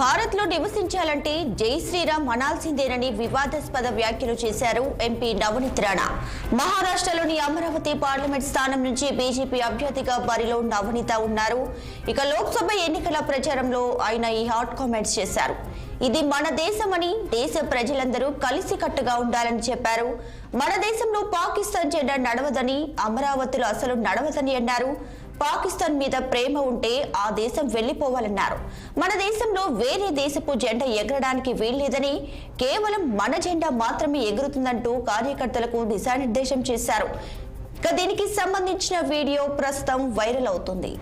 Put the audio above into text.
భారత్ లో నివసించాలంటే జై శ్రీరామ్ అనాల్సిందేనని వివాదాస్పద వ్యాఖ్యలు చేశారు ఎంపీ నవనీత్ రాణా. మహారాష్ట్రలోని అమరావతి పార్లమెంట్ స్థానం నుంచి బీజేపీ అభ్యర్థిగా బరిలో నవనీత ఉన్నారు. ఇక లోక్సభ ఎన్నికల ప్రచారంలో ఆయన ఈ హాట్ కామెంట్స్ చేశారు. ఇది మన దేశమని, దేశ ప్రజలందరూ కలిసికట్టుగా ఉండాలని చెప్పారు. మన దేశంలో పాకిస్తాన్ జెండా నడవదని, అమరావతిలో అసలు నడవదని అన్నారు. పాకిస్తాన్ మీద ప్రేమ ఉంటే ఆ దేశం వెళ్లిపోవాలన్నారు. మన దేశంలో వేరే దేశపు జెండా ఎగరడానికి వీల్లేదని, కేవలం మన జెండా మాత్రమే ఎగురుతుందంటూ కార్యకర్తలకు దిశానిర్దేశం చేశారు. దీనికి సంబంధించిన వీడియో ప్రస్తుతం వైరల్ అవుతుంది.